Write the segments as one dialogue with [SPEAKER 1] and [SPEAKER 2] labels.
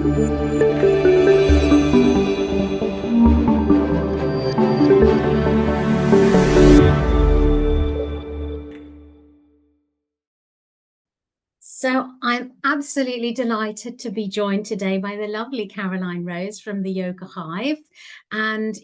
[SPEAKER 1] So I'm absolutely delighted to be joined today by the lovely Caroline Rose from the Yoga Hive. And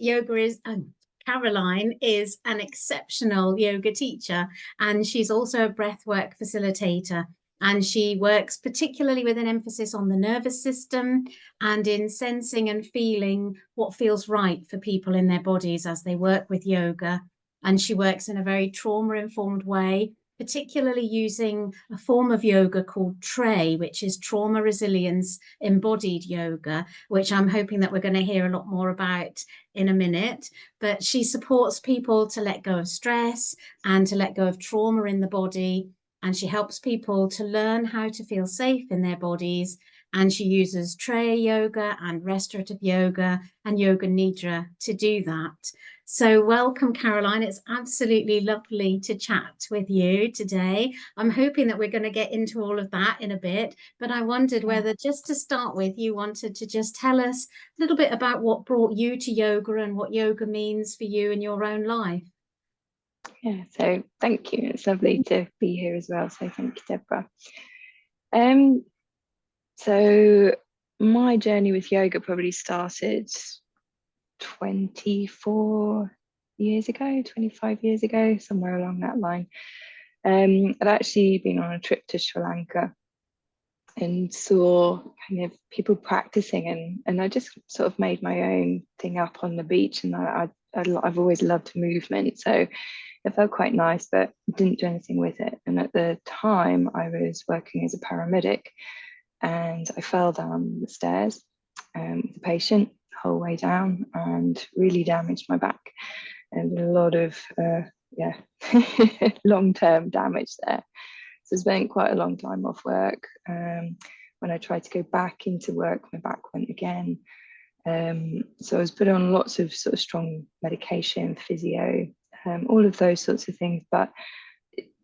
[SPEAKER 1] Caroline is an exceptional yoga teacher, and she's also a breathwork facilitator. And she works particularly with an emphasis on the nervous system and in sensing and feeling what feels right for people in their bodies as they work with yoga. And she works in a very trauma-informed way, particularly using a form of yoga called TRE, which is trauma resilience embodied yoga, which I'm hoping that we're going to hear a lot more about in a minute. But she supports people to let go of stress and to let go of trauma in the body. And she helps people to learn how to feel safe in their bodies. And she uses TRE yoga and restorative yoga and yoga nidra to do that. So welcome, Caroline. It's absolutely lovely to chat with you today. I'm hoping that we're going to get into all of that in a bit, but I wondered whether, just to start with, you wanted to just tell us a little bit about what brought you to yoga and what yoga means for you in your own life.
[SPEAKER 2] Yeah, so thank you. It's lovely to be here as well. So thank you, Deborah. So my journey with yoga probably started 24 years ago, 25 years ago, somewhere along that line. I'd actually been on a trip to Sri Lanka and saw kind of people practicing, and I just sort of made my own thing up on the beach, and I've always loved movement, so it felt quite nice, but didn't do anything with it. And at the time I was working as a paramedic, and I fell down the stairs with a patient the whole way down and really damaged my back, and a lot of long-term damage there. So I spent quite a long time off work. When I tried to go back into work, my back went again. So I was put on lots of sort of strong medication, physio, all of those sorts of things. But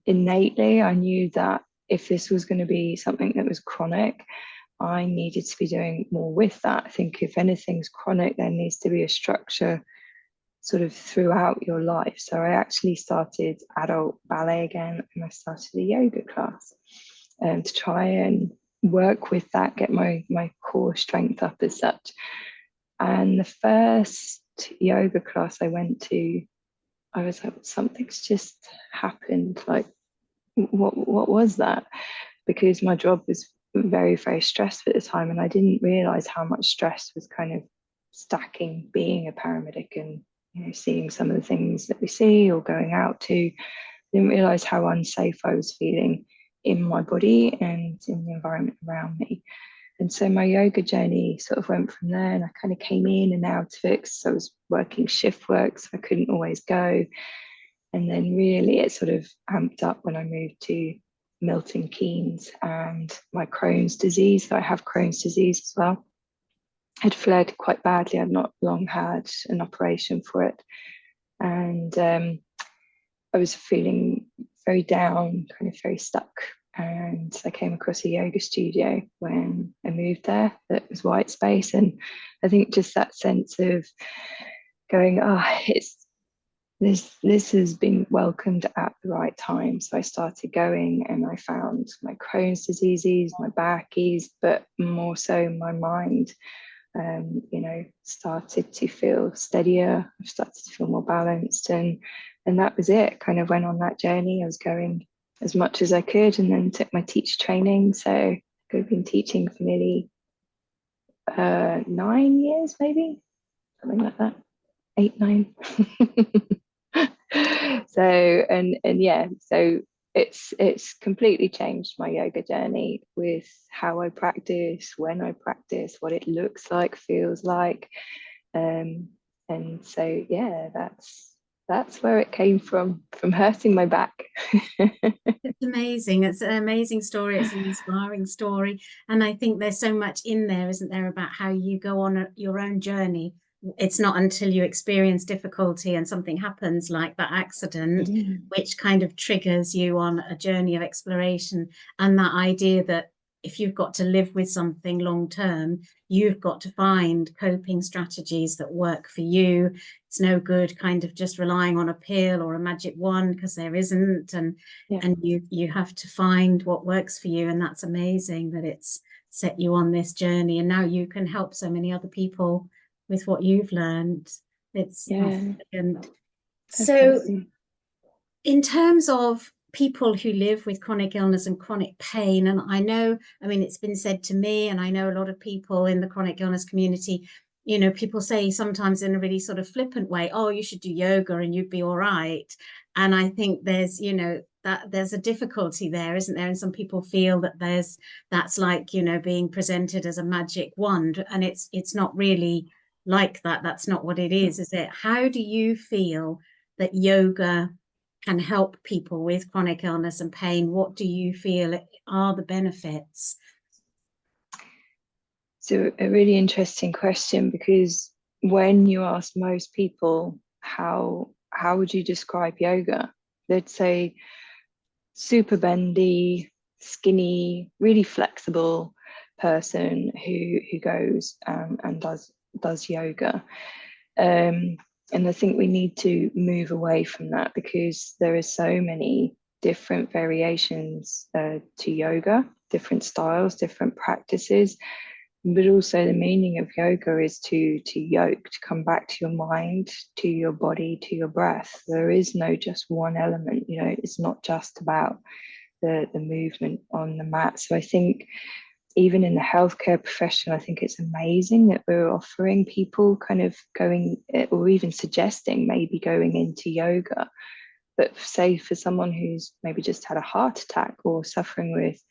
[SPEAKER 2] innately, I knew that if this was going to be something that was chronic, I needed to be doing more with that. I think if anything's chronic, there needs to be a structure sort of throughout your life. So I actually started adult ballet again, and I started a yoga class to try and work with that, get my core strength up as such. And the first yoga class I went to, I was like, something's just happened. Like, what was that? Because my job was very, very stressful at the time, and I didn't realize how much stress was kind of stacking being a paramedic, and seeing some of the things that we see or going out to. Didn't realize how unsafe I was feeling in my body and in the environment around me. And so my yoga journey sort of went from there, and I kind of came in and out of it. So I was working shift work, so I couldn't always go. And then really it sort of amped up when I moved to Milton Keynes, and my Crohn's disease. So I have Crohn's disease as well. Had fled quite badly. I'd not long had an operation for it. And I was feeling very down, kind of very stuck. And I came across a yoga studio when I moved there that was white space. And I think just that sense of going, this has been welcomed at the right time. So I started going, and I found my Crohn's diseases, my backies, but more so my mind, started to feel steadier. I started to feel more balanced, and that was it. Kind of went on that journey. I was going as much as I could, and then took my teacher training. So I've been teaching for nearly 9 years, maybe something like that, 8, 9. So it's completely changed my yoga journey with how I practice, when I practice, what it looks like, feels like, and so that's where it came from hurting my back.
[SPEAKER 1] It's amazing. It's an amazing story. It's an inspiring story. And I think there's so much in there, isn't there, about how you go on your own journey. It's not until you experience difficulty and something happens like that accident, which kind of triggers you on a journey of exploration. And that idea that if you've got to live with something long term, you've got to find coping strategies that work for you. It's no good kind of just relying on a pill or a magic wand, because there isn't. And you have to find what works for you. And that's amazing that it's set you on this journey, and now you can help so many other people with what you've learned. It's brilliant. So in terms of people who live with chronic illness and chronic pain, and I know, I mean, it's been said to me, and I know a lot of people in the chronic illness community, you know, people say sometimes in a really sort of flippant way, oh, you should do yoga and you'd be all right. And I think there's, you know, that there's a difficulty there, isn't there? And some people feel that that's like, you know, being presented as a magic wand, and it's not really like that. That's not what it is it? How do you feel that yoga can help people with chronic illness and pain? What do you feel are the benefits?
[SPEAKER 2] So a really interesting question, because when you ask most people how would you describe yoga, they'd say super bendy, skinny, really flexible person who goes and does yoga. And I think we need to move away from that, because there are so many different variations to yoga, different styles, different practices. But also the meaning of yoga is to yoke, to come back to your mind, to your body, to your breath. There is no just one element, you know, it's not just about the movement on the mat. So I think even in the healthcare profession, I think it's amazing that we're offering people kind of going, or even suggesting maybe going into yoga. But say for someone who's maybe just had a heart attack or suffering with,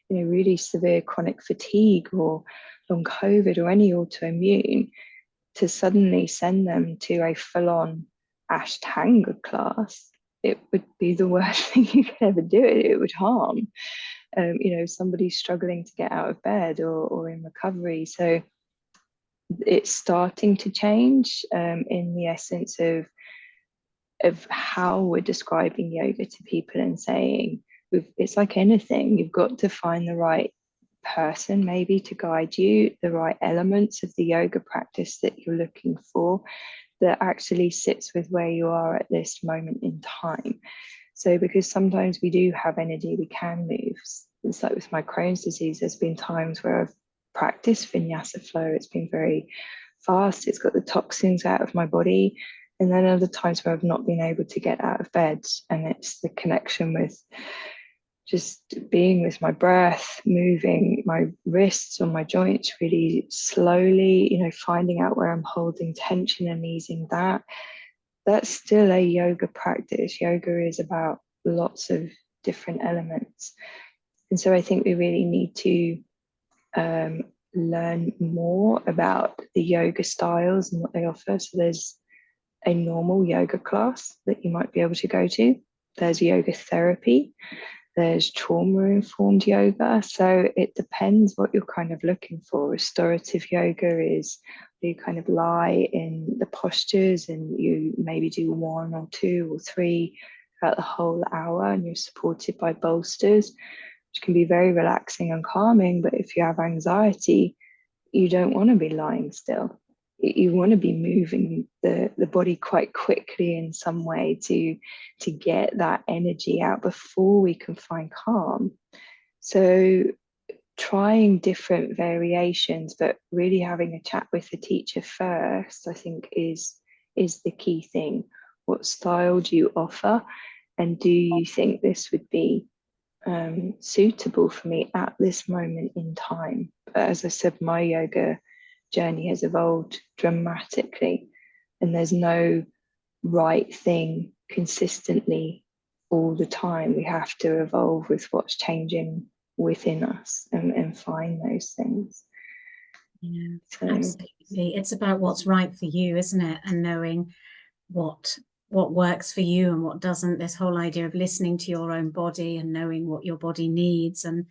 [SPEAKER 2] you know, really severe chronic fatigue or long COVID or any autoimmune, to suddenly send them to a full-on Ashtanga class, it would be the worst thing you could ever do. It would harm, you know, somebody struggling to get out of bed or in recovery. So it's starting to change in the essence of how we're describing yoga to people, and saying it's like anything, you've got to find the right person maybe to guide you, the right elements of the yoga practice that you're looking for, that actually sits with where you are at this moment in time. So because sometimes we do have energy, we can move. It's like with my Crohn's disease, there's been times where I've practiced vinyasa flow, it's been very fast, it's got the toxins out of my body. And then other times where I've not been able to get out of bed, and it's the connection with just being with my breath, moving my wrists or my joints really slowly, you know, finding out where I'm holding tension and easing that. That's still a yoga practice. Yoga is about lots of different elements. And so I think we really need to learn more about the yoga styles and what they offer. So there's a normal yoga class that you might be able to go to. There's yoga therapy. There's trauma-informed yoga. So it depends what you're kind of looking for. Restorative yoga is you kind of lie in the postures and you maybe do 1 or 2 or 3 throughout the whole hour, and you're supported by bolsters, which can be very relaxing and calming. But if you have anxiety, you don't want to be lying still. You want to be moving the body quite quickly in some way to get that energy out before we can find calm. So trying different variations, but really having a chat with the teacher first, I think is the key thing. What style do you offer? And do you think this would be suitable for me at this moment in time? But as I said, my yoga journey has evolved dramatically, and there's no right thing consistently all the time. We have to evolve with what's changing within us and find those things.
[SPEAKER 1] Yeah, absolutely. It's about what's right for you, isn't it? And knowing what works for you and what doesn't. This whole idea of listening to your own body and knowing what your body needs, and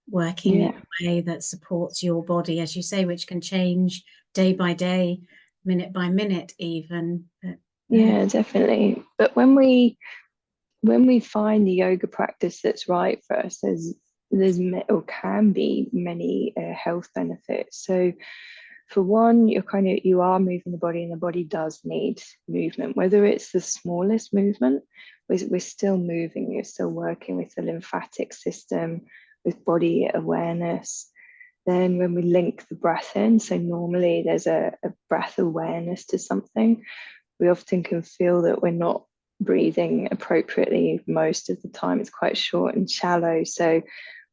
[SPEAKER 1] working in a way that supports your body, as you say, which can change day by day, minute by minute even. But,
[SPEAKER 2] yeah, definitely. But when we find the yoga practice that's right for us, or can be many health benefits. So for one, you are moving the body, and the body does need movement, whether it's the smallest movement. We're still moving, you're still working with the lymphatic system, with body awareness. Then when we link the breath in, so normally there's a breath awareness to something, we often can feel that we're not breathing appropriately most of the time. It's quite short and shallow. So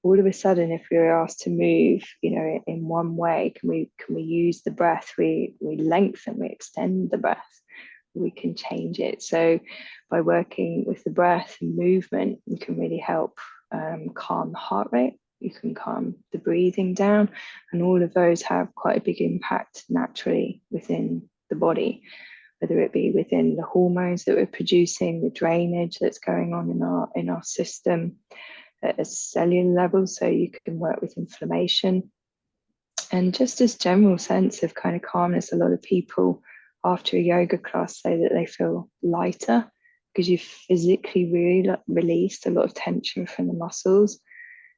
[SPEAKER 2] all of a sudden, if we were asked to move, in one way, can we use the breath? We lengthen, we extend the breath, we can change it. So by working with the breath and movement, you can really help calm the heart rate. You can calm the breathing down, and all of those have quite a big impact naturally within the body, whether it be within the hormones that we're producing, the drainage that's going on in our system at a cellular level, so you can work with inflammation, and just this general sense of kind of calmness. A lot of people after a yoga class say that they feel lighter because you've physically really released a lot of tension from the muscles.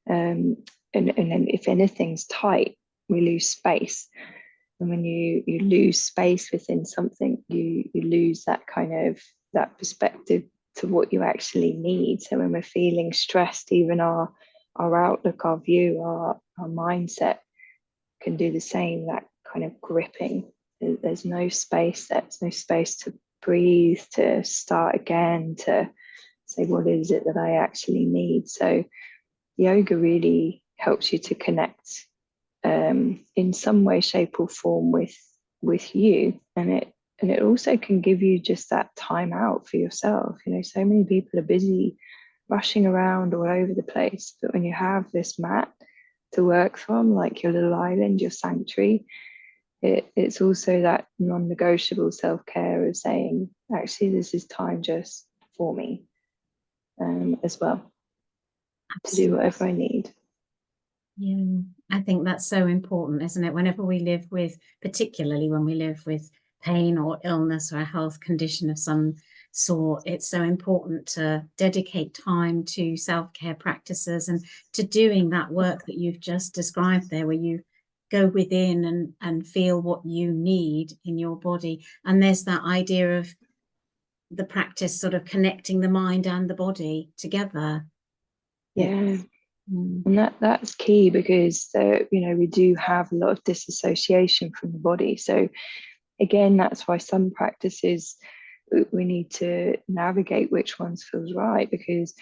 [SPEAKER 2] And then if anything's tight, we lose space. And when you lose space within something, you lose that kind of that perspective to what you actually need. So when we're feeling stressed, even our outlook, our view, our mindset can do the same, that kind of gripping. There's no space, there's no space to breathe, to start again, to say, what is it that I actually need? So yoga really helps you to connect in some way, shape, or form with you, and it also can give you just that time out for yourself. So many people are busy rushing around all over the place, but when you have this mat to work from, like your little island, your sanctuary, it's also that non-negotiable self-care of saying, actually, this is time just for me, as well, to do whatever I need.
[SPEAKER 1] Yeah, I think that's so important, isn't it? Whenever we live with, particularly when we live with pain or illness or a health condition of some sort, it's so important to dedicate time to self-care practices and to doing that work that you've just described there, where you go within and feel what you need in your body. And there's that idea of the practice sort of connecting the mind and the body together.
[SPEAKER 2] Yeah.
[SPEAKER 1] Mm.
[SPEAKER 2] And that's key, because we do have a lot of disassociation from the body. So again, that's why some practices we need to navigate which ones feels right, because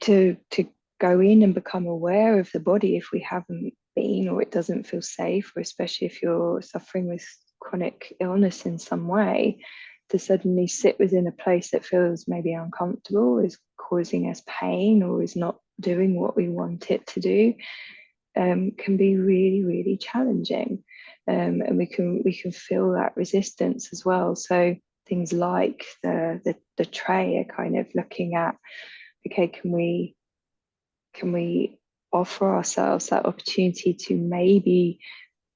[SPEAKER 2] to go in and become aware of the body, if we haven't been, or it doesn't feel safe, or especially if you're suffering with chronic illness in some way, to suddenly sit within a place that feels maybe uncomfortable, is causing us pain, or is not doing what we want it to do, can be really, really challenging. And we can feel that resistance as well. So things like the tray are kind of looking at, okay, can we offer ourselves that opportunity to maybe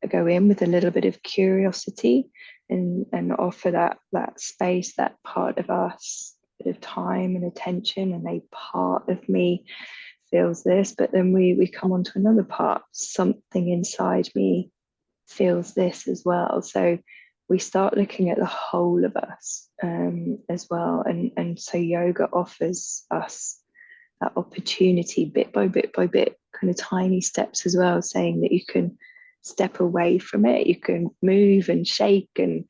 [SPEAKER 2] go in with a little bit of curiosity, and offer that space, that part of us, a bit of time and attention, and a part of me feels this, but then we come on to another part, something inside me feels this as well. So we start looking at the whole of us, as well, and so yoga offers us that opportunity, bit by bit by bit, kind of tiny steps as well, saying that you can step away from it, you can move and shake and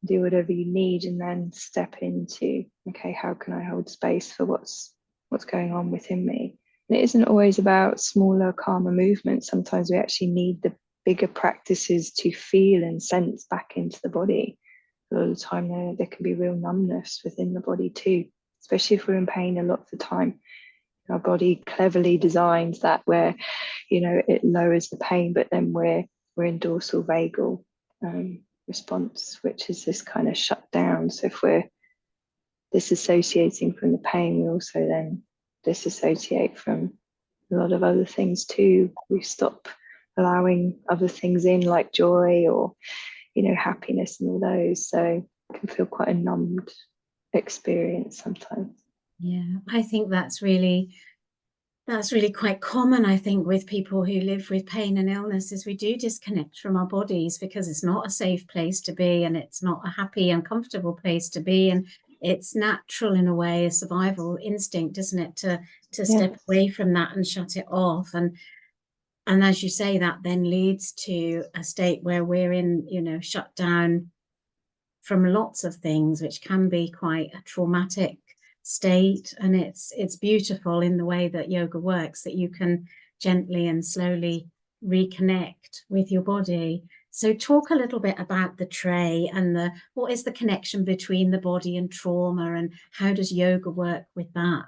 [SPEAKER 2] do whatever you need, and then step into, okay, how can I hold space for what's going on within me? And it isn't always about smaller, calmer movements. Sometimes we actually need the bigger practices to feel and sense back into the body. A lot of the time there can be real numbness within the body too, especially if we're in pain. A lot of the time our body cleverly designs that, where it lowers the pain, but then we're in dorsal vagal response, which is this kind of shut down. So if we're disassociating from the pain, we also then disassociate from a lot of other things too. We stop allowing other things in, like joy or happiness and all those. So it can feel quite a numbed experience sometimes.
[SPEAKER 1] Yeah, I think that's really That's really quite common, I think, with people who live with pain and illness, is we do disconnect from our bodies because it's not a safe place to be, and it's not a happy and comfortable place to be. And it's natural in a way, a survival instinct, isn't it, to
[SPEAKER 2] Yeah.
[SPEAKER 1] step away from that and shut it off. And as you say, that then leads to a state where we're in, shut down from lots of things, which can be quite a traumatic state. And it's beautiful in the way that yoga works, that you can gently and slowly reconnect with your body. So talk a little bit about the tray and what is the connection between the body and trauma, and how does yoga work with that?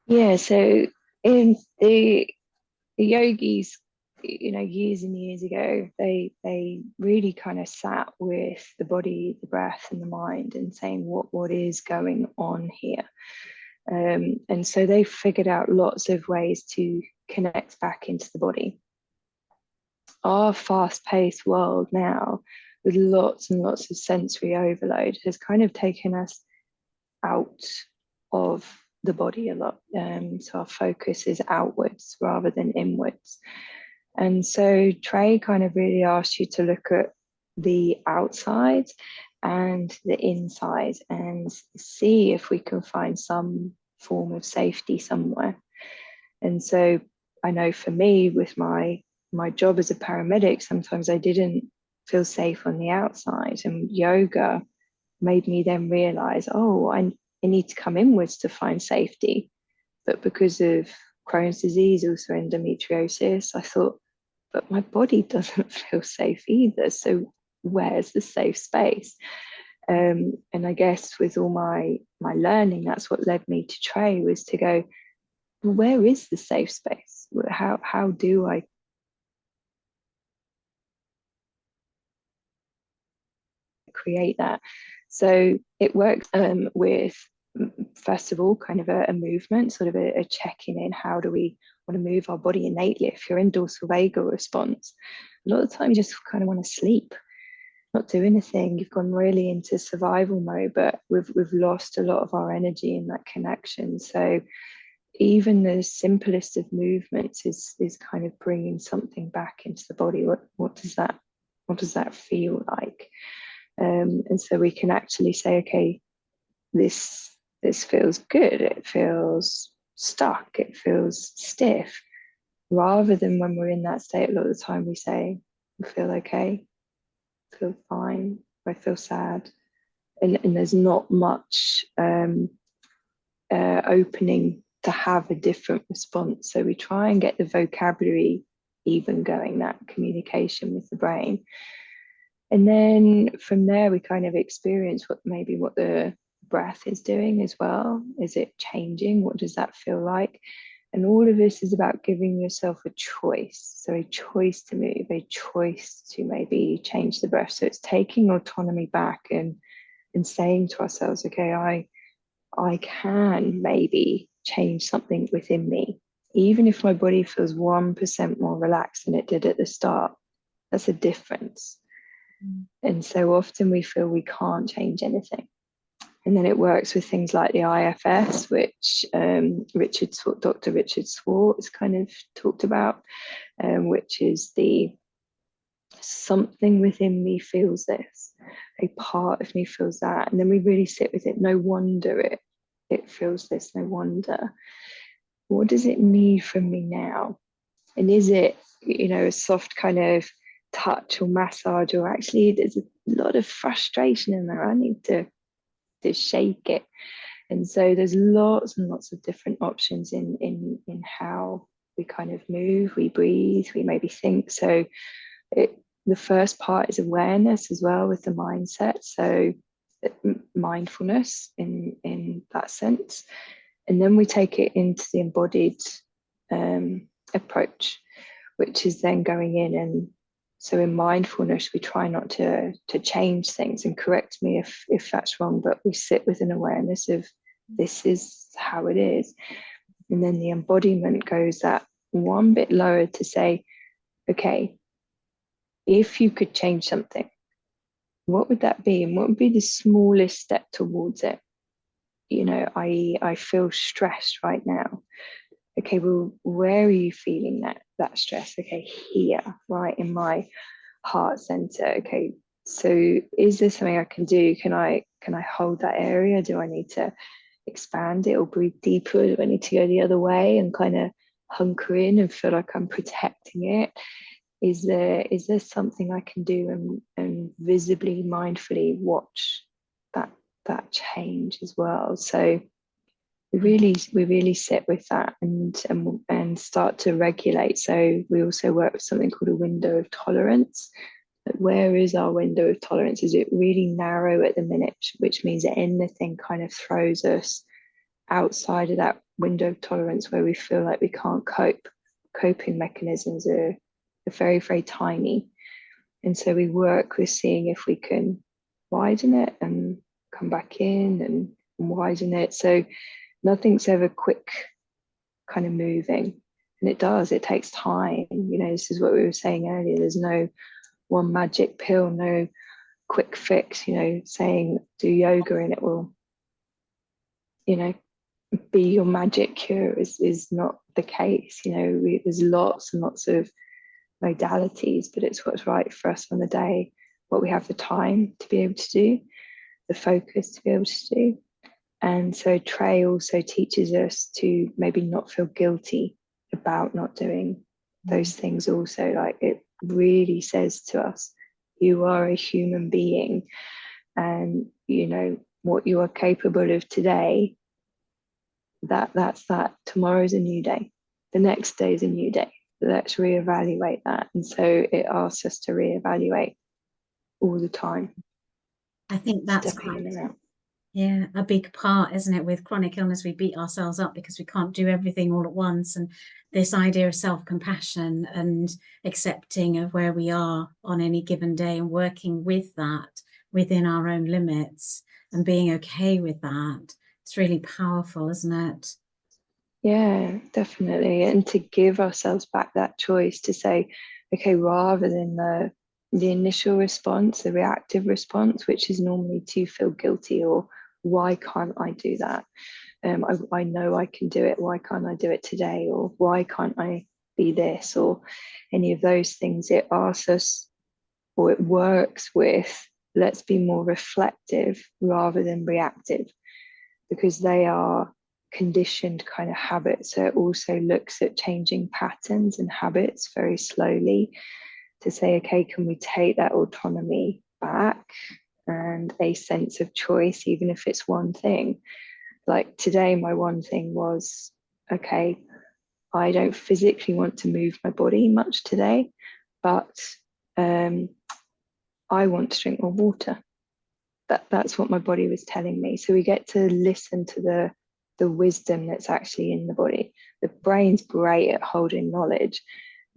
[SPEAKER 2] Yeah, so in the yogis, years and years ago, they really kind of sat with the body, the breath, and the mind, and saying what is going on here. And so they figured out lots of ways to connect back into the body. Our fast-paced world now, with lots and lots of sensory overload, has kind of taken us out of the body a lot. So our focus is outwards rather than inwards. And so Trey kind of really asks you to look at the outside and the inside and see if we can find some form of safety somewhere. And so I know for me, with my job as a paramedic, sometimes I didn't feel safe on the outside, and yoga made me then realize, oh, I need to come inwards to find safety. But because of Crohn's disease, also endometriosis, I thought, but my body doesn't feel safe either. So where's the safe space? And I guess with all my learning, that's what led me to Trey, was to go, well, where is the safe space? How do I create that? So it works with, first of all, kind of a movement, sort of a checking in. How do we want to move our body innately? If you're in dorsal vagal response, a lot of the time you just kind of want to sleep, not do anything. You've gone really into survival mode, but we've lost a lot of our energy in that connection. So even the simplest of movements is kind of bringing something back into the body. What does that feel like? And so we can actually say, okay, this feels good, it feels stuck, it feels stiff, rather than when we're in that state, a lot of the time we say, I feel okay, I feel fine, I feel sad. And there's not much opening to have a different response. So we try and get the vocabulary even going, that communication with the brain. And then from there, we kind of experience what the breath is doing as well. Is it changing? What does that feel like? And all of this is about giving yourself a choice. So a choice to move, a choice to maybe change the breath. So it's taking autonomy back and saying to ourselves, okay, I can maybe change something within me. Even if my body feels 1% more relaxed than it did at the start, that's a difference. And so often we feel we can't change anything. And then it works with things like the IFS, which Dr. Richard Swartz kind of talked about, which is the something within me feels this, a part of me feels that. And then we really sit with it. No wonder it feels this, no wonder. What does it need from me now? And is it, a soft kind of touch or massage, or actually there's a lot of frustration in there, I need to shake it? And so there's lots and lots of different options in how we kind of move, we breathe, we maybe think. So the first part is awareness as well, with the mindset. So mindfulness in that sense. And then we take it into the embodied approach, which is then going in. And so in mindfulness, we try not to change things, and correct me if that's wrong, but we sit with an awareness of this is how it is. And then the embodiment goes that one bit lower to say, okay, if you could change something, what would that be? And what would be the smallest step towards it? I feel stressed right now. Okay, well, where are you feeling that stress? Okay, here, right in my heart center. Okay, so is there something I can do? Can I hold that area? Do I need to expand it or breathe deeper? Do I need to go the other way and kind of hunker in and feel like I'm protecting it? Is there something I can do and visibly, mindfully watch that change as well? So we really sit with that and start to regulate. So we also work with something called a window of tolerance. Like, where is our window of tolerance? Is it really narrow at the minute, which means that anything kind of throws us outside of that window of tolerance where we feel like we can't cope? Coping mechanisms are very, very tiny. And so we work with seeing if we can widen it and come back in and widen it. So nothing's ever quick kind of moving. And it takes time. This is what we were saying earlier. There's no one magic pill, no quick fix, saying do yoga and it will, be your magic cure is not the case. There's lots and lots of modalities, but it's what's right for us on the day, what we have the time to be able to do, the focus to be able to do. And so Trey also teaches us to maybe not feel guilty about not doing those things also. Like, it really says to us, you are a human being, and what you are capable of today, that's that. Tomorrow's a new day. The next day is a new day. Let's reevaluate that. And so it asks us to reevaluate all the time.
[SPEAKER 1] I think that's
[SPEAKER 2] Stepping in and out.
[SPEAKER 1] Yeah, a big part, isn't it? With chronic illness, we beat ourselves up because we can't do everything all at once. And this idea of self-compassion and accepting of where we are on any given day and working with that within our own limits and being okay with that. It's really powerful, isn't it?
[SPEAKER 2] Yeah, definitely. And to give ourselves back that choice to say, okay, rather than the initial response, the reactive response, which is normally to feel guilty or why can't I do that? I know I can do it. Why can't I do it today? Or why can't I be this? Or any of those things. It asks us, or it works with, let's be more reflective rather than reactive, because they are conditioned kind of habits. So it also looks at changing patterns and habits very slowly to say, okay, can we take that autonomy back and a sense of choice, even if it's one thing? Like today, my one thing was, okay, I don't physically want to move my body much today, but I want to drink more water. That's what my body was telling me. So we get to listen to the wisdom that's actually in the body. The brain's great at holding knowledge.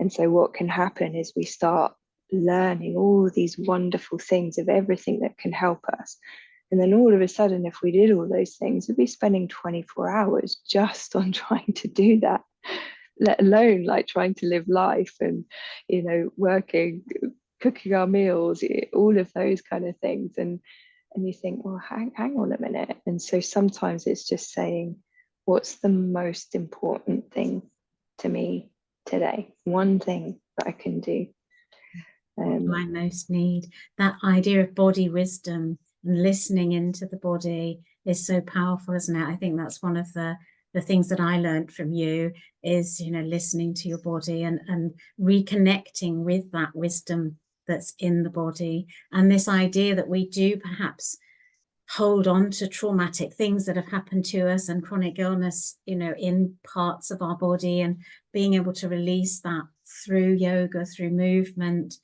[SPEAKER 2] And so what can happen is we start learning all these wonderful things of everything that can help us. And then all of a sudden, if we did all those things, we'd be spending 24 hours just on trying to do that, let alone like trying to live life and, working, cooking our meals, all of those kind of things. And you think, well, hang on a minute. And so sometimes it's just saying, what's the most important thing to me today? One thing that I can do.
[SPEAKER 1] What do I most need? That idea of body wisdom and listening into the body is so powerful, isn't it? I think that's one of the things that I learned from you is, listening to your body and reconnecting with that wisdom that's in the body. And this idea that we do perhaps hold on to traumatic things that have happened to us and chronic illness, in parts of our body, and being able to release that through yoga, through movement.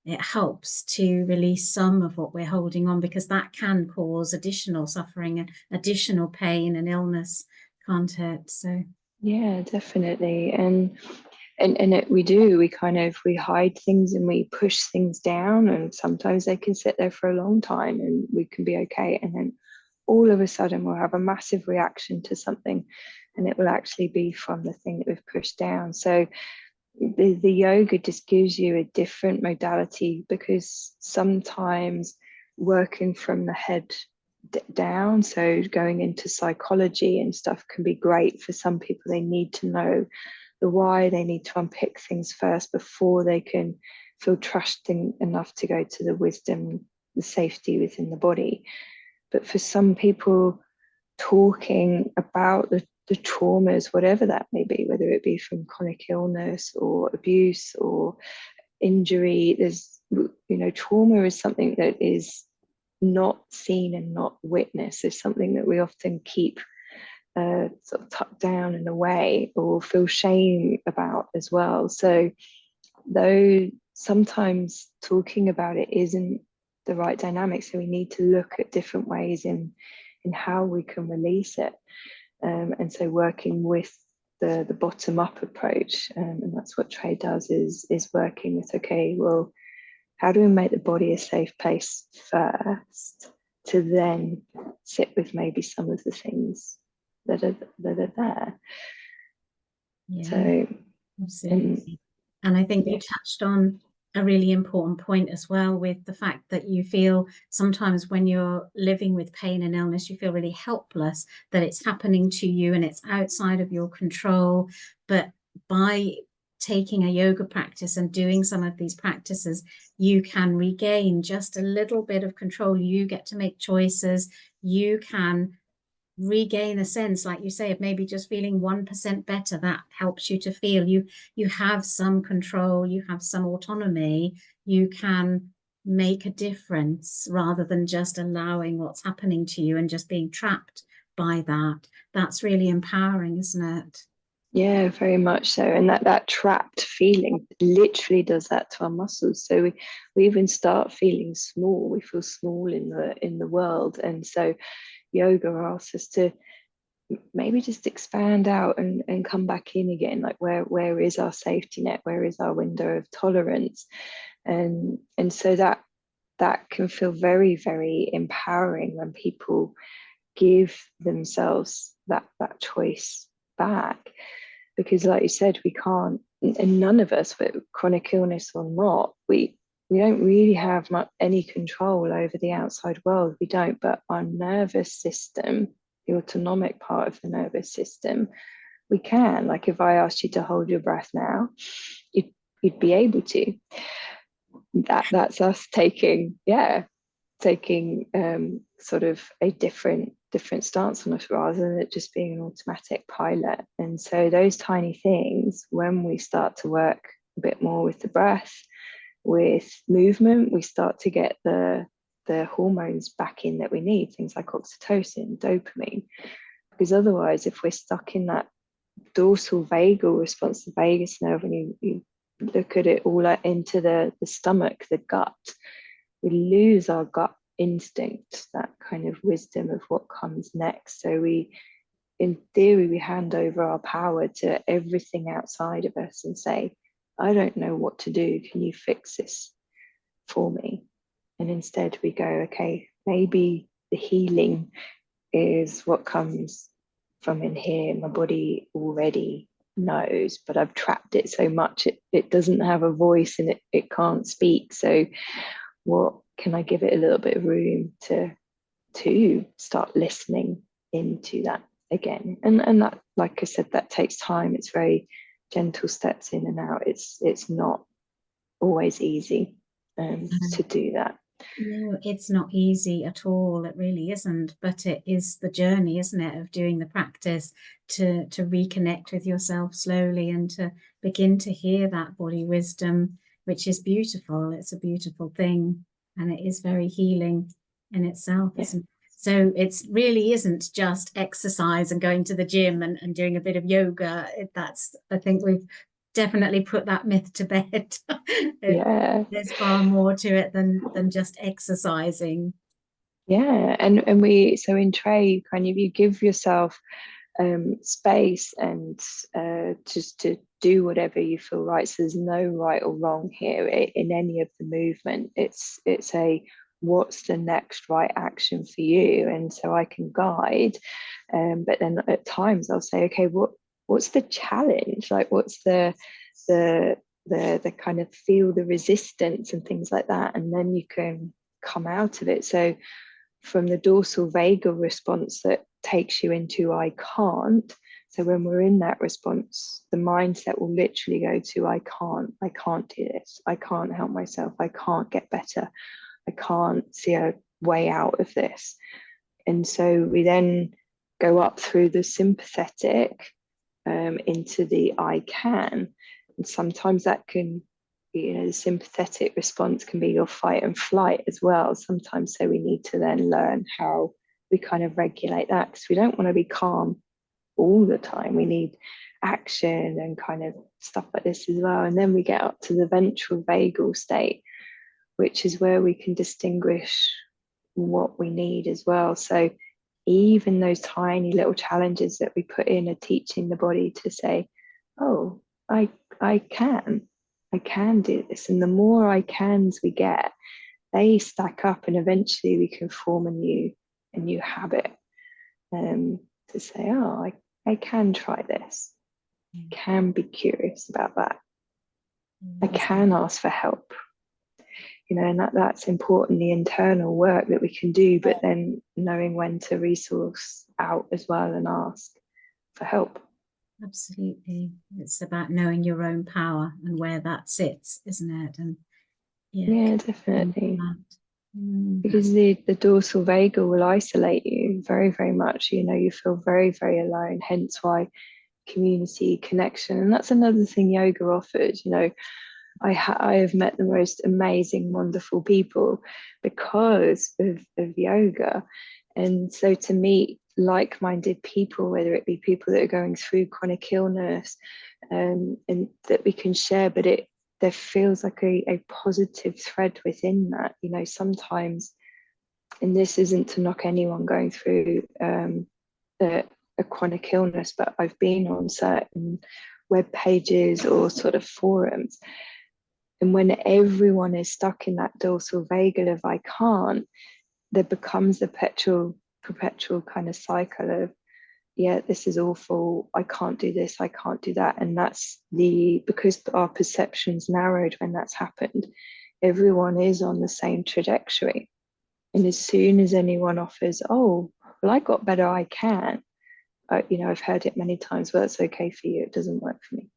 [SPEAKER 1] It helps to release some of what we're holding on, because that can cause additional suffering and additional pain and illness, can't it? So
[SPEAKER 2] Yeah, definitely. We hide things and we push things down, and sometimes they can sit there for a long time and we can be okay, and then all of a sudden we'll have a massive reaction to something, and it will actually be from the thing that we've pushed down. So the yoga just gives you a different modality, because sometimes working from the head down. So going into psychology and stuff can be great for some people. They need to know the why, they need to unpick things first before they can feel trusting enough to go to the wisdom, the safety within the body. But for some people, talking about the traumas, whatever that may be, whether it be from chronic illness or abuse or injury, trauma is something that is not seen and not witnessed. It's something that we often keep sort of tucked down and away or feel shame about as well. So though sometimes talking about it isn't the right dynamic, so we need to look at different ways in how we can release it. And so working with the bottom up approach, and that's what Trey does, is working with, okay, well, how do we make the body a safe place first to then sit with maybe some of the things that are there.
[SPEAKER 1] Yeah,
[SPEAKER 2] So
[SPEAKER 1] absolutely. And I think
[SPEAKER 2] yeah.
[SPEAKER 1] you touched on a really important point as well, with the fact that you feel sometimes when you're living with pain and illness, you feel really helpless, that it's happening to you and it's outside of your control. But by taking a yoga practice and doing some of these practices, you can regain just a little bit of control. You get to make choices. You can regain a sense, like you say, of maybe just feeling 1% better. That helps you to feel you have some control, you have some autonomy, you can make a difference rather than just allowing what's happening to you and just being trapped by that. That's really empowering, isn't it?
[SPEAKER 2] Yeah, very much so. And that trapped feeling literally does that to our muscles. So we even start feeling small. We feel small in the world. And so yoga asks us to maybe just expand out and come back in again. Like where is our safety net? Where is our window of tolerance? And so that can feel very, very empowering when people give themselves that choice back. Because like you said, we can't, and none of us, with chronic illness or not, we don't really have any control over the outside world. We don't. But our nervous system, the autonomic part of the nervous system, we can. Like if I asked you to hold your breath now, you'd be able to. That's us taking sort of a different stance on us, rather than it just being an automatic pilot. And so those tiny things, when we start to work a bit more with the breath, with movement, we start to get the hormones back in that we need, things like oxytocin, dopamine. Because otherwise, if we're stuck in that dorsal vagal response, the vagus nerve, when you look at it all into the stomach, the gut, we lose our gut instinct, that kind of wisdom of what comes next. So in theory, we hand over our power to everything outside of us and say, I don't know what to do. Can you fix this for me? And instead we go, okay, maybe the healing is what comes from in here. My body already knows, but I've trapped it so much it doesn't have a voice and it can't speak. So what can I give it a little bit of room to start listening into that again? And that, like I said, that takes time. It's very gentle steps in and out. It's not always easy to do that.
[SPEAKER 1] No, it's not easy at all. It really isn't. But it is the journey, isn't it, of doing the practice to reconnect with yourself slowly and to begin to hear that body wisdom, which is beautiful. It's a beautiful thing, and it is very healing in itself,
[SPEAKER 2] Yeah.
[SPEAKER 1] isn't it? So it's really isn't just exercise and going to the gym and doing a bit of yoga. That's, I think we've definitely put that myth to bed.
[SPEAKER 2] Yeah.
[SPEAKER 1] There's far more to it than just exercising.
[SPEAKER 2] Yeah. And we, so in Trey, kind of, you give yourself space and just to do whatever you feel right. So there's no right or wrong here in any of the movement. It's a what's the next right action for you, and so I can guide. But then at times I'll say, okay, what's the challenge? Like what's the kind of feel the resistance and things like that, and then you can come out of it. So from the dorsal vagal response that takes you into I can't. So when we're in that response, the mindset will literally go to I can't do this, I can't help myself, I can't get better, I can't see a way out of this. And so we then go up through the sympathetic into the I can. And sometimes that can, the sympathetic response can be your fight and flight as well sometimes. So we need to then learn how we kind of regulate that, because we don't want to be calm all the time. We need action and kind of stuff like this as well. And then we get up to the ventral vagal state, which is where we can distinguish what we need as well. So even those tiny little challenges that we put in are teaching the body to say, oh, I can do this. And the more I cans we get, they stack up, and eventually we can form a new habit, to say, oh, I can try this. I can be curious about that. I can ask for help. And that's important, the internal work that we can do, but then knowing when to resource out as well and ask for help.
[SPEAKER 1] Absolutely. It's about knowing your own power and where that sits, isn't it? And
[SPEAKER 2] yeah, definitely.
[SPEAKER 1] Mm.
[SPEAKER 2] Because the dorsal vagal will isolate you very, very much. You feel very, very alone, hence why community, connection. And that's another thing yoga offers. I have met the most amazing, wonderful people because of yoga. And so to meet like-minded people, whether it be people that are going through chronic illness, and that we can share, but there feels like a positive thread within that. Sometimes, and this isn't to knock anyone going through a chronic illness, but I've been on certain web pages or sort of forums, and when everyone is stuck in that dorsal vagal of I can't, there becomes the perpetual kind of cycle of, yeah, this is awful, I can't do this, I can't do that. And that's because our perception's narrowed when that's happened, everyone is on the same trajectory. And as soon as anyone offers, oh, well, I got better, I can, I've heard it many times, well, it's okay for you, it doesn't work for me.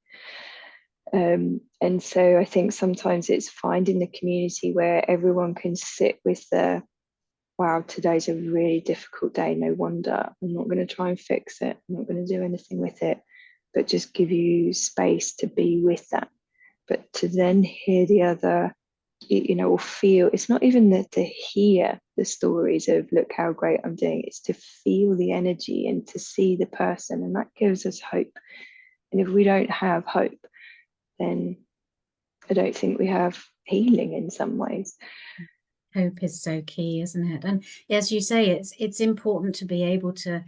[SPEAKER 2] And so I think sometimes it's finding the community where everyone can sit with wow, today's a really difficult day, no wonder. I'm not going to try and fix it, I'm not going to do anything with it, but just give you space to be with that. But to then hear the other, or feel, it's not even that to hear the stories of look how great I'm doing, it's to feel the energy and to see the person, and that gives us hope. And if we don't have hope, then I don't think we have healing in some ways.
[SPEAKER 1] Hope is so key, isn't it? And as you say, it's important to be able to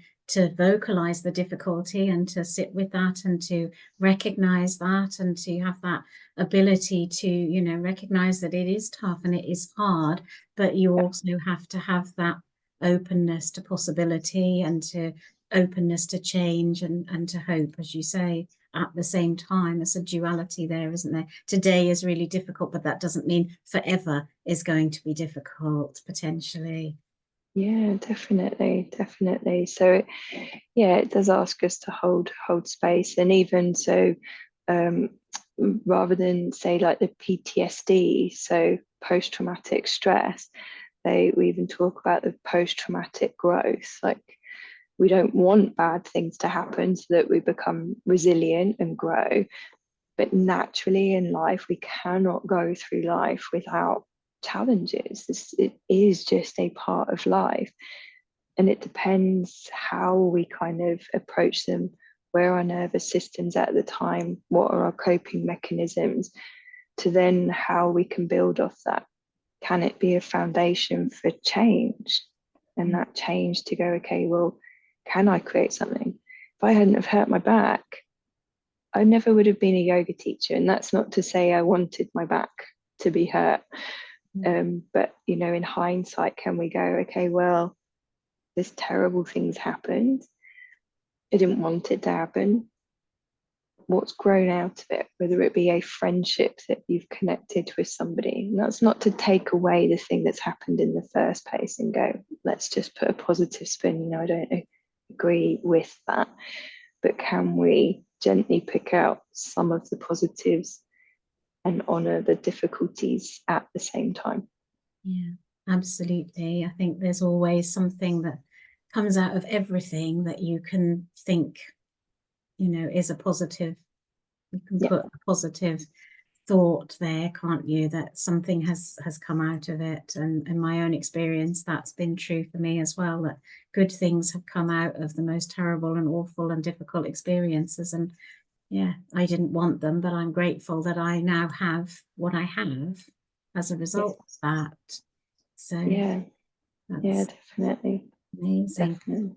[SPEAKER 1] vocalize the difficulty and to sit with that and to recognize that and to have that ability to, recognize that it is tough and it is hard, but you also have to have that openness to possibility and to openness to change and to hope, as you say, at the same time. There's a duality there, isn't there? Today is really difficult, but that doesn't mean forever is going to be difficult, potentially.
[SPEAKER 2] Yeah, definitely. So yeah, it does ask us to hold space. And even so, rather than say like the PTSD, so post-traumatic stress, we even talk about the post-traumatic growth. Like, we don't want bad things to happen so that we become resilient and grow. But naturally in life, we cannot go through life without challenges. It is just a part of life. And it depends how we kind of approach them, where our nervous system's at the time, what are our coping mechanisms, to then how we can build off that. Can it be a foundation for change? And that change to go, okay, well, can I create something? If I hadn't have hurt my back, I never would have been a yoga teacher. And that's not to say I wanted my back to be hurt. But, in hindsight, can we go, okay, well, this terrible thing's happened. I didn't want it to happen. what's grown out of it, whether it be a friendship that you've connected with somebody. And that's not to take away the thing that's happened in the first place and go, let's just put a positive spin. You know, I don't agree with that. But can we gently pick out some of the positives and honor the difficulties at the same time?
[SPEAKER 1] Yeah, absolutely. I think there's always something that comes out of everything that you can think, you know, is a positive. You can
[SPEAKER 2] Yeah.
[SPEAKER 1] put a positive thought there, can't you, that something has come out of it. And in my own experience, that's been true for me as well, that good things have come out of the most terrible and awful and difficult experiences. And yeah, I didn't want them, but I'm grateful that I now have what I have as a
[SPEAKER 2] Yes.
[SPEAKER 1] result of that. So
[SPEAKER 2] Yeah. Yeah,
[SPEAKER 1] that's
[SPEAKER 2] definitely.
[SPEAKER 1] amazing.
[SPEAKER 2] Definitely.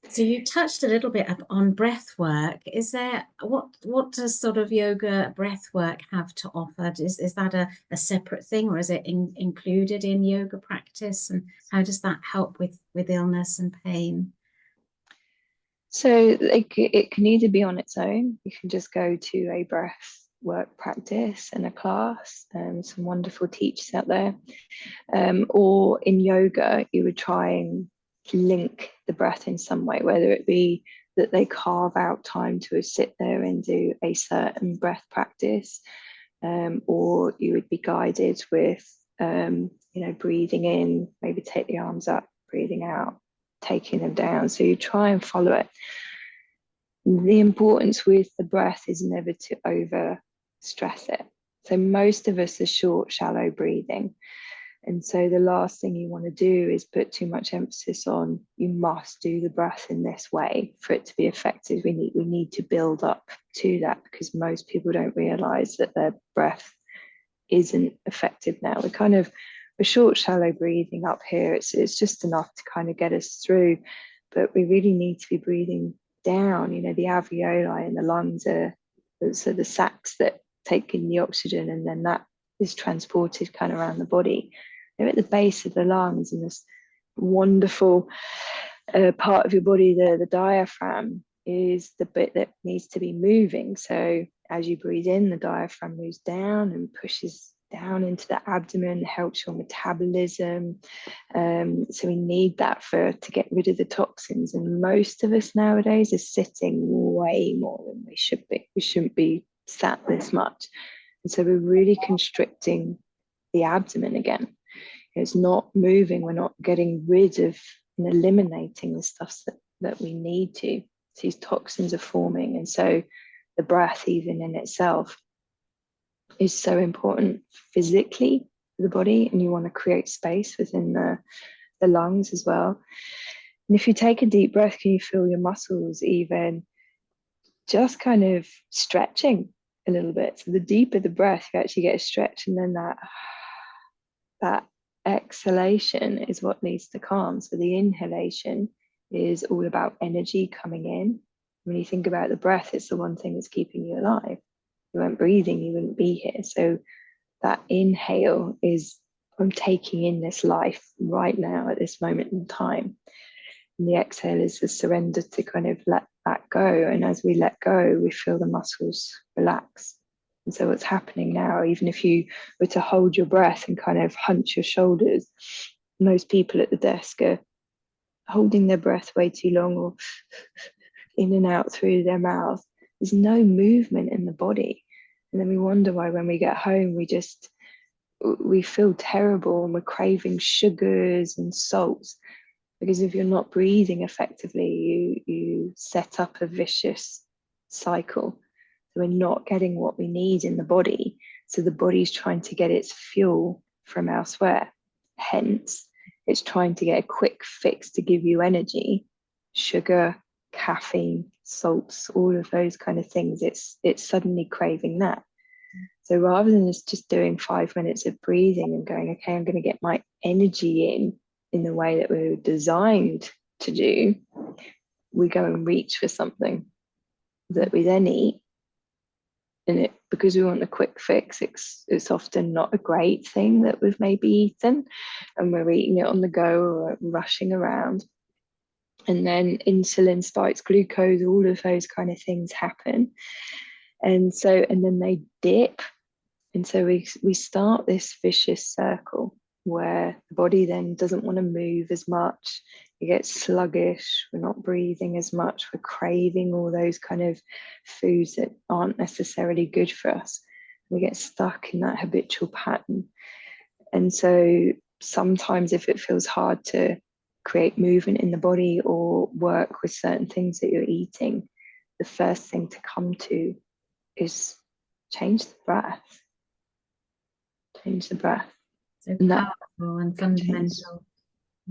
[SPEAKER 1] So you touched a little bit on breath work. Is there what does sort of yoga breath work have to offer? Is that a separate thing, or is it included in yoga practice? And how does that help with illness and pain?
[SPEAKER 2] So it can either be on its own. You can just go to a breath work practice and a class, some wonderful teachers out there. Or in yoga, you would try and link the breath in some way, whether it be that they carve out time to sit there and do a certain breath practice, or you would be guided with, breathing in, maybe take the arms up, breathing out, taking them down. So you try and follow it. The importance with the breath is never to over stress it. So most of us are short, shallow breathing. And so the last thing you want to do is put too much emphasis on you must do the breath in this way for it to be effective. We need to build up to that, because most people don't realize that their breath isn't effective now. We're short, shallow breathing up here. It's just enough to kind of get us through, but we really need to be breathing down. You know, the alveoli and the lungs are so the sacs that take in the oxygen, and then that is transported kind of around the body. They're at the base of the lungs, and this wonderful part of your body, the diaphragm, is the bit that needs to be moving. So as you breathe in, the diaphragm moves down and pushes down into the abdomen, helps your metabolism. So we need that to get rid of the toxins. And most of us nowadays are sitting way more than we should be. We shouldn't be sat this much. And so we're really constricting the abdomen again. It's not moving. We're not getting rid of and eliminating the stuff that we need to. So these toxins are forming. And so the breath, even in itself, is so important physically for the body. And you want to create space within the lungs as well. And if you take a deep breath, can you feel your muscles even just kind of stretching a little bit? So the deeper the breath, you actually get a stretch, and then that exhalation is what leads to calm. So the inhalation is all about energy coming in. When you think about the breath, it's the one thing that's keeping you alive. If you weren't breathing, you wouldn't be here. So that inhale is, I'm taking in this life right now at this moment in time. And the exhale is the surrender to kind of let that go. And as we let go, we feel the muscles relax. And so what's happening now, even if you were to hold your breath and kind of hunch your shoulders, most people at the desk are holding their breath way too long, or in and out through their mouth. There's no movement in the body. And then we wonder why when we get home, we feel terrible and we're craving sugars and salts. Because if you're not breathing effectively, you set up a vicious cycle. So we're not getting what we need in the body. So the body's trying to get its fuel from elsewhere. Hence, it's trying to get a quick fix to give you energy. Sugar, caffeine, salts, all of those kind of things. It's suddenly craving that. So rather than just doing 5 minutes of breathing and going, okay, I'm going to get my energy in the way that we were designed to do, we go and reach for something that we then eat. And because we want a quick fix, it's often not a great thing that we've maybe eaten, and we're eating it on the go or rushing around. And then insulin spikes, glucose, all of those kind of things happen. And then they dip. And so we start this vicious circle where the body then doesn't want to move as much. It gets sluggish. We're not breathing as much. We're craving all those kind of foods that aren't necessarily good for us. We get stuck in that habitual pattern. And so sometimes if it feels hard to create movement in the body or work with certain things that you're eating, the first thing to come to is change the breath. Change the breath.
[SPEAKER 1] So
[SPEAKER 2] And
[SPEAKER 1] powerful and fundamental.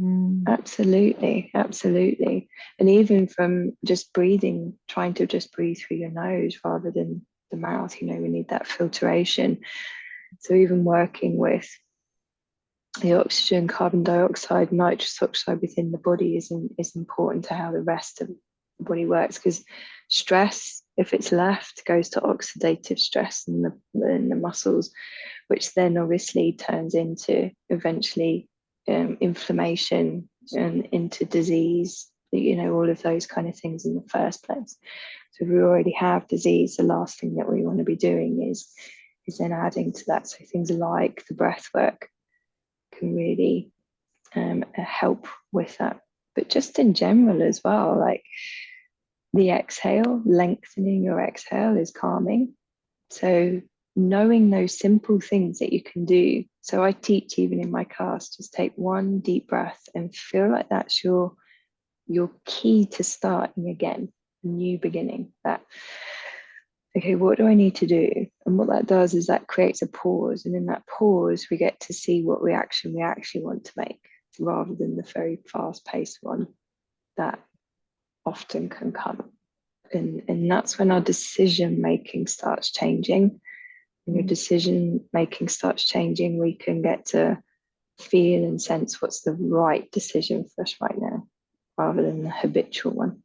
[SPEAKER 1] Mm.
[SPEAKER 2] Absolutely, absolutely. And even from just breathing, trying to just breathe through your nose rather than the mouth, we need that filtration. So even working with the oxygen, carbon dioxide, nitrous oxide within the body is important to how the rest of the body works, because stress, if it's left, goes to oxidative stress in the muscles, which then obviously turns into eventually inflammation and into disease, all of those kind of things in the first place. So if we already have disease, the last thing that we want to be doing is then adding to that. So things like the breath work can really help with that. But just in general as well, like the exhale, lengthening your exhale is calming. So knowing those simple things that you can do. So I teach even in my class, just take one deep breath and feel like that's your key to starting again, a new beginning. That, okay, what do I need to do? And what that does is that creates a pause. And in that pause, we get to see what reaction we actually want to make, rather than the very fast-paced one that often can come. And that's when our decision making starts changing. When your decision making starts changing, we can get to feel and sense what's the right decision for us right now, rather than the habitual one.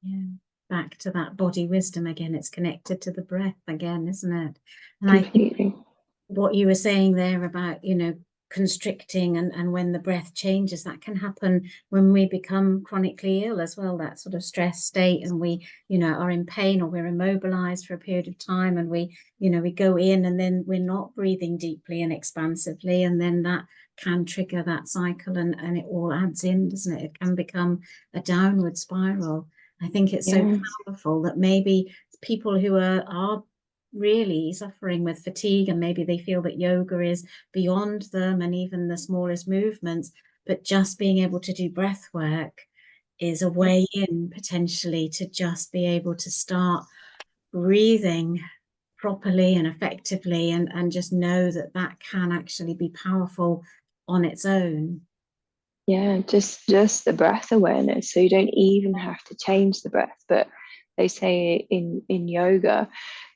[SPEAKER 1] Yeah, back to that body wisdom again. It's connected to the breath again, isn't it? And
[SPEAKER 2] Completely.
[SPEAKER 1] I think what you were saying there about, constricting and when the breath changes, that can happen when we become chronically ill as well, that sort of stress state, and we are in pain, or we're immobilized for a period of time, and we go in and then we're not breathing deeply and expansively, and then that can trigger that cycle, and it all adds in, doesn't it? It can become a downward spiral. I think it's so powerful that maybe people who are really suffering with fatigue, and maybe they feel that yoga is beyond them and even the smallest movements, but just being able to do breath work is a way in, potentially, to just be able to start breathing properly and effectively, and just know that that can actually be powerful on its own.
[SPEAKER 2] Yeah, just the breath awareness. So you don't even have to change the breath. But they say in yoga,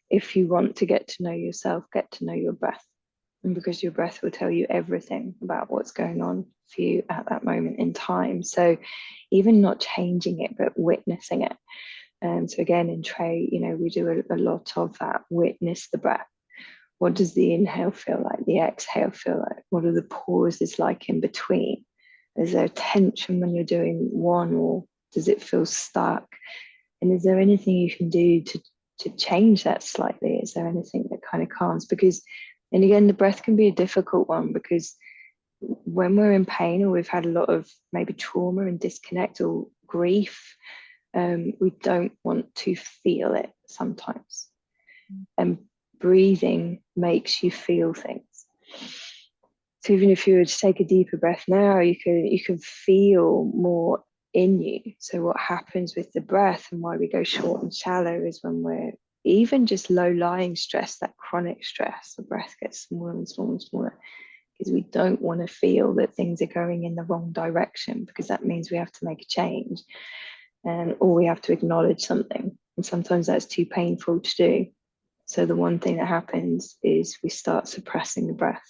[SPEAKER 2] if you want to get to know yourself, get to know your breath. And because your breath will tell you everything about what's going on for you at that moment in time. So even not changing it, but witnessing it. So again, in Trey, we do a lot of that. Witness the breath. What does the inhale feel like? The exhale feel like? What are the pauses like in between? Is there tension when you're doing one, or does it feel stuck? And is there anything you can do to change that slightly? Is there anything that kind of calms? Because, and again, the breath can be a difficult one, because when we're in pain, or we've had a lot of maybe trauma and disconnect or grief, we don't want to feel it sometimes. And breathing makes you feel things. So even if you were to take a deeper breath now, you can feel more in you. So what happens with the breath, and why we go short and shallow, is when we're even just low-lying stress, that chronic stress, the breath gets smaller and smaller and smaller, because we don't want to feel that things are going in the wrong direction, because that means we have to make a change, or we have to acknowledge something. And sometimes that's too painful to do. So the one thing that happens is we start suppressing the breath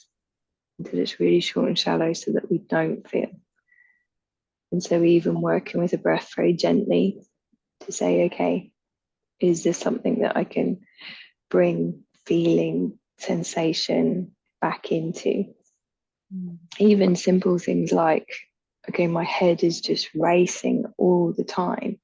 [SPEAKER 2] until it's really short and shallow, so that we don't feel. And so even working with the breath very gently to say, okay, is this something that I can bring feeling, sensation back into? Even simple things like, okay, my head is just racing all the time.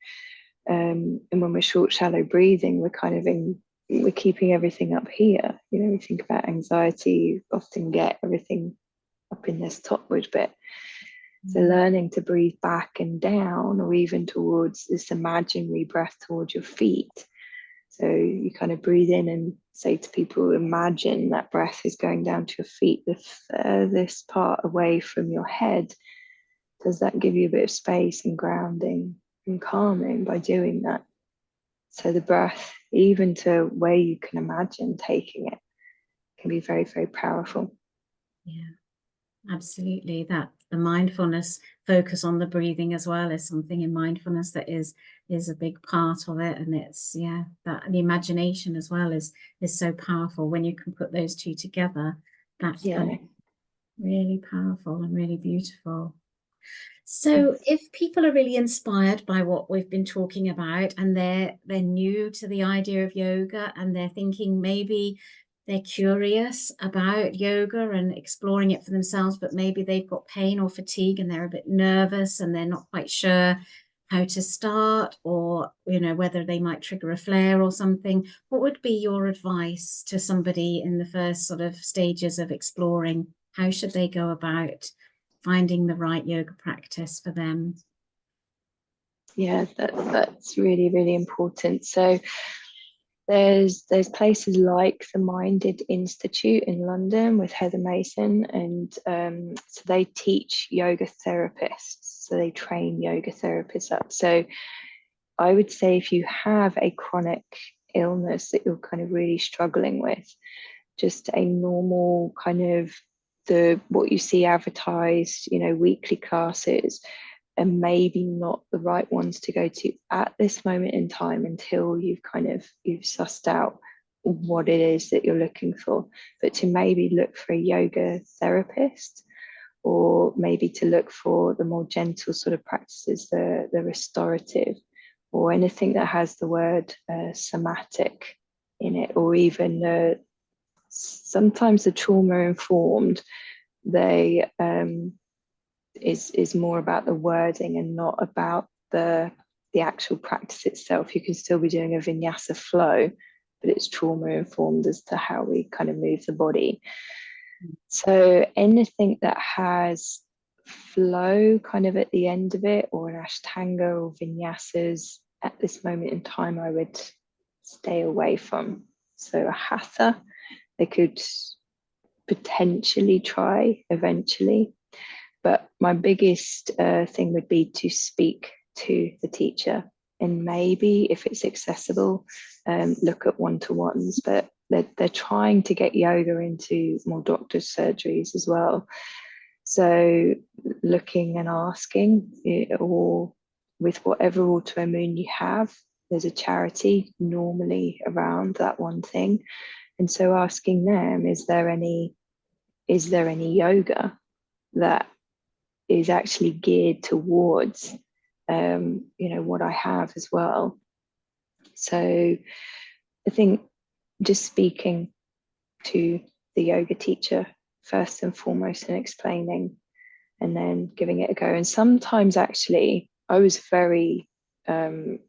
[SPEAKER 2] And when we're short, shallow breathing, we're kind of in we're keeping everything up here. You know, we think about anxiety, you often get everything up in this topward bit. So learning to breathe back and down, or even towards this imaginary breath towards your feet. So you kind of breathe in and say to people, imagine that breath is going down to your feet, the furthest part away from your head. Does that give you a bit of space and grounding and calming by doing that? So the breath, even to where you can imagine taking it, can be very, very powerful.
[SPEAKER 1] Yeah, absolutely. That the mindfulness focus on the breathing as well is something in mindfulness that is a big part of it. And it's, yeah, that the imagination as well is so powerful when you can put those two together. That's really powerful and really beautiful. So if people are really inspired by what we've been talking about, and they're new to the idea of yoga, and they're thinking maybe they're curious about yoga and exploring it for themselves, but maybe they've got pain or fatigue and they're a bit nervous and they're not quite sure how to start, or whether they might trigger a flare or something, what would be your advice to somebody in the first sort of stages of exploring? How should they go about finding the right yoga practice for them?
[SPEAKER 2] Yeah, that's really, really important. So there's places like the Minded Institute in London with Heather Mason, and so they teach yoga therapists. So they train yoga therapists up. So I would say if you have a chronic illness that you're kind of really struggling with, just a normal kind of what you see advertised, weekly classes, and maybe not the right ones to go to at this moment in time until you've sussed out what it is that you're looking for. But to maybe look for a yoga therapist, or maybe to look for the more gentle sort of practices, the restorative, or anything that has the word somatic in it, or even sometimes the trauma informed, they is more about the wording and not about the actual practice itself. You can still be doing a vinyasa flow, but it's trauma informed as to how we kind of move the body. So anything that has flow kind of at the end of it, or an ashtanga or vinyasas, at this moment in time I would stay away from. So a hatha, they could potentially try eventually, but my biggest thing would be to speak to the teacher, and maybe if it's accessible, look at one-to-ones. But they're trying to get yoga into more doctors' surgeries as well. So looking and asking, or with whatever autoimmune you have, there's a charity normally around that one thing. And so asking them, is there any yoga that is actually geared towards what I have as well. So I think just speaking to the yoga teacher first and foremost and explaining, and then giving it a go. And sometimes actually I was very kind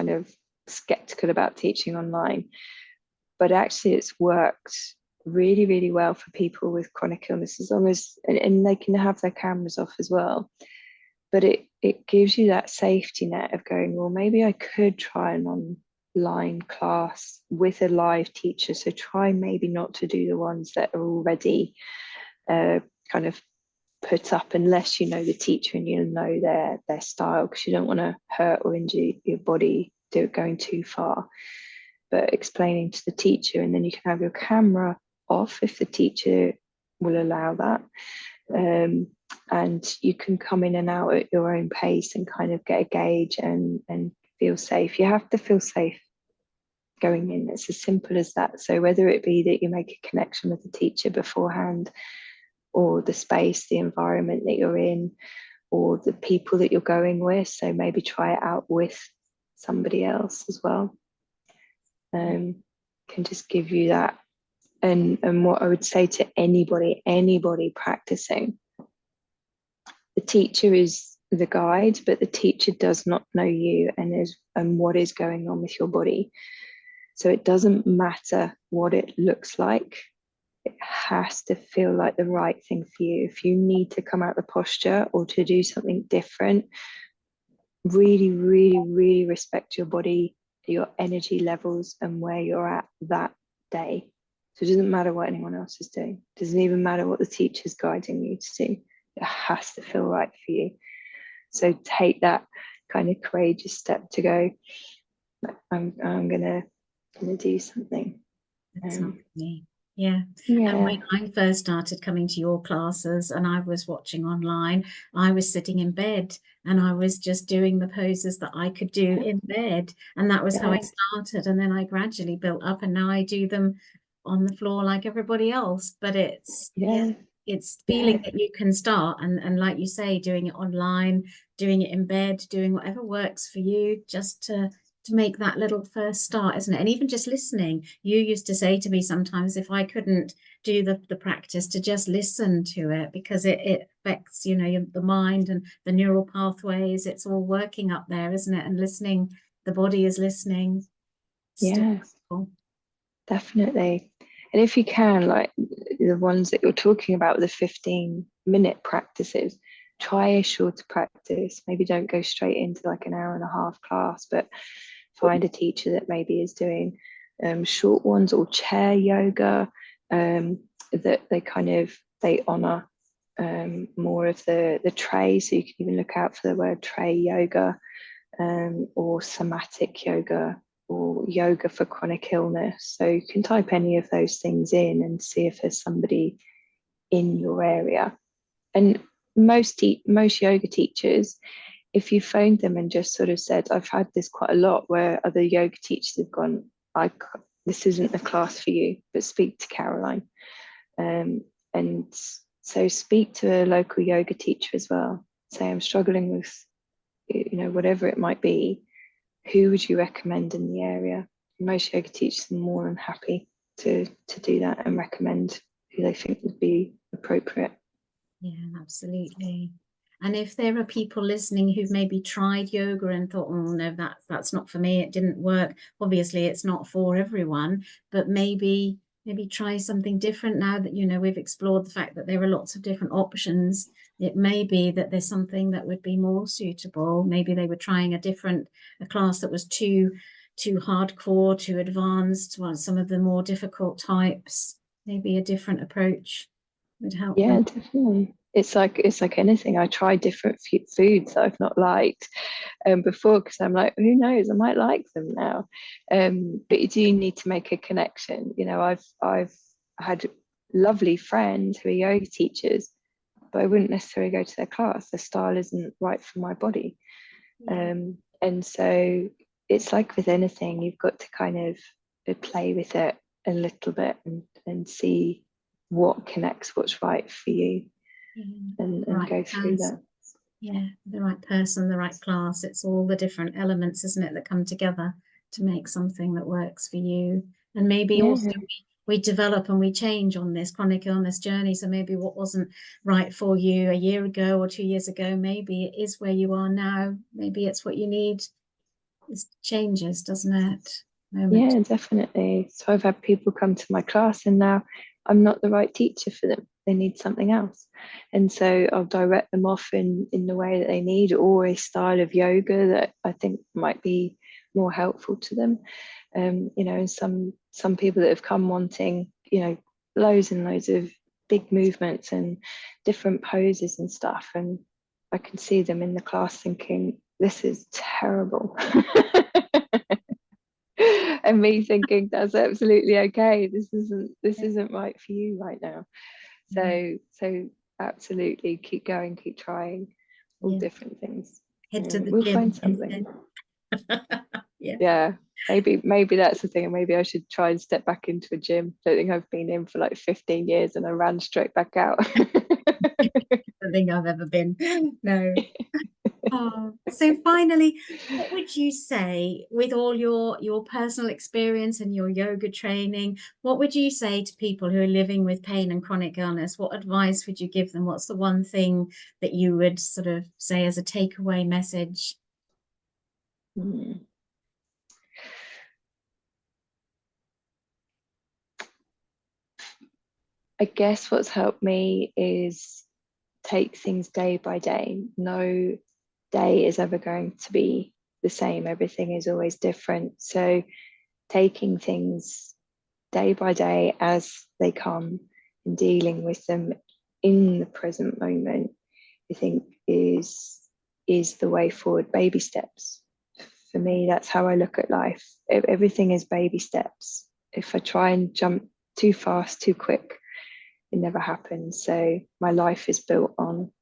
[SPEAKER 2] of skeptical about teaching online, but actually it's worked really, really well for people with chronic illness, as long as, and they can have their cameras off as well. But it gives you that safety net of going, well, maybe I could try an online class with a live teacher. So try maybe not to do the ones that are already kind of put up, unless you know the teacher and you know their style, because you don't want to hurt or injure your body going too far. But explaining to the teacher, and then you can have your camera off if the teacher will allow that. And you can come in and out at your own pace and kind of get a gauge and feel safe. You have to feel safe going in. It's as simple as that. So whether it be that you make a connection with the teacher beforehand, or the space, the environment that you're in, or the people that you're going with, so maybe try it out with somebody else as well, can just give you that. And what I would say to anybody practicing, the teacher is the guide, but the teacher does not know you and what is going on with your body. So it doesn't matter what it looks like. It has to feel like the right thing for you. If you need to come out the posture or to do something different, really, really, really respect your body, your energy levels, and where you're at that day. So it doesn't matter what anyone else is doing. It doesn't even matter what the teacher's guiding you to do. It has to feel right for you. So take that kind of courageous step to go, I'm gonna do something.
[SPEAKER 1] That's not me. Yeah. And
[SPEAKER 2] Yeah.
[SPEAKER 1] when I first started coming to your classes and I was watching online, I was sitting in bed and I was just doing the poses that I could do in bed. And that was how I
[SPEAKER 2] Yeah.
[SPEAKER 1] started. And then I gradually built up and now I do them on the floor like everybody else. But it's, yeah,
[SPEAKER 2] Yeah.
[SPEAKER 1] it's
[SPEAKER 2] Yeah.
[SPEAKER 1] feeling that you can start. And like you say, doing it online, doing it in bed, doing whatever works for you, just to make that little first start, isn't it? And even just listening. You used to say to me sometimes if I couldn't do the practice, to just listen to it because it affects, you know, the mind and the neural pathways. It's all working up there, isn't it? And listening, the body is listening. Still
[SPEAKER 2] Yeah.
[SPEAKER 1] cool.
[SPEAKER 2] Definitely. And if you can, like the ones that you're talking about, the 15-minute practices, try a shorter practice. Maybe don't go straight into like an hour and a half class, but find a teacher that maybe is doing short ones or chair yoga, that they honor more of the tray. So you can even look out for the word tray yoga, or somatic yoga, or yoga for chronic illness. So you can type any of those things in and see if there's somebody in your area. And most yoga teachers, if you phoned them and just sort of said, I've had this quite a lot where other yoga teachers have gone, this isn't the class for you, but speak to Caroline. And so speak to a local yoga teacher as well. Say, I'm struggling with, whatever it might be. Who would you recommend in the area? Most yoga teachers are more than happy to do that and recommend who they think would be appropriate.
[SPEAKER 1] Yeah, absolutely. And if there are people listening who've maybe tried yoga and thought, oh no, that's not for me, it didn't work. Obviously, it's not for everyone, but maybe try something different now that you know we've explored the fact that there are lots of different options. It may be that there's something that would be more suitable. Maybe they were trying a class that was too hardcore, too advanced, well, some of the more difficult types. Maybe a different approach would help them.
[SPEAKER 2] Yeah, definitely. It's like anything. I try different foods that I've not liked before, because I'm like, who knows, I might like them now. But you do need to make a connection. I've had lovely friends who are yoga teachers, but I wouldn't necessarily go to their class. Their style isn't right for my body.
[SPEAKER 1] Yeah.
[SPEAKER 2] And so it's like with anything, you've got to kind of play with it a little bit and see what connects, what's right for you,
[SPEAKER 1] Yeah.
[SPEAKER 2] and
[SPEAKER 1] Right
[SPEAKER 2] go through
[SPEAKER 1] person.
[SPEAKER 2] that.
[SPEAKER 1] Yeah, the right person, the right class. It's all the different elements, isn't it, that come together to make something that works for you. And maybe also
[SPEAKER 2] Yeah,
[SPEAKER 1] we develop and we change on this chronic illness journey. So maybe what wasn't right for you a year ago or 2 years ago, maybe it is where you are now. Maybe it's what you need. It changes, doesn't it? Moment.
[SPEAKER 2] yeah, definitely. So I've had people come to my class and now I'm not the right teacher for them. They need something else. And so I'll direct them off in the way that they need, or a style of yoga that I think might be more helpful to them. And some people that have come wanting, loads and loads of big movements and different poses and stuff. And I can see them in the class thinking, this is terrible. And me thinking that's absolutely okay. This isn't right for you right now.
[SPEAKER 1] Yeah.
[SPEAKER 2] So absolutely keep going, keep trying all
[SPEAKER 1] Yeah.
[SPEAKER 2] different things.
[SPEAKER 1] Head to the
[SPEAKER 2] We'll find
[SPEAKER 1] gym
[SPEAKER 2] something.
[SPEAKER 1] instead. Yeah.
[SPEAKER 2] Yeah, maybe that's the thing. Maybe I should try and step back into a gym. I don't think I've been in for like 15 years and I ran straight back out.
[SPEAKER 1] I don't think I've ever been. No. Oh, so finally, what would you say with all your personal experience and your yoga training? What would you say to people who are living with pain and chronic illness? What advice would you give them? What's the one thing that you would sort of say as a takeaway message?
[SPEAKER 2] Hmm. I guess what's helped me is take things day by day. No day is ever going to be the same. Everything is always different. So taking things day by day as they come and dealing with them in the present moment, I think is the way forward. Baby steps. For me, that's how I look at life. Everything is baby steps. If I try and jump too fast, too quick, it never happens. So my life is built on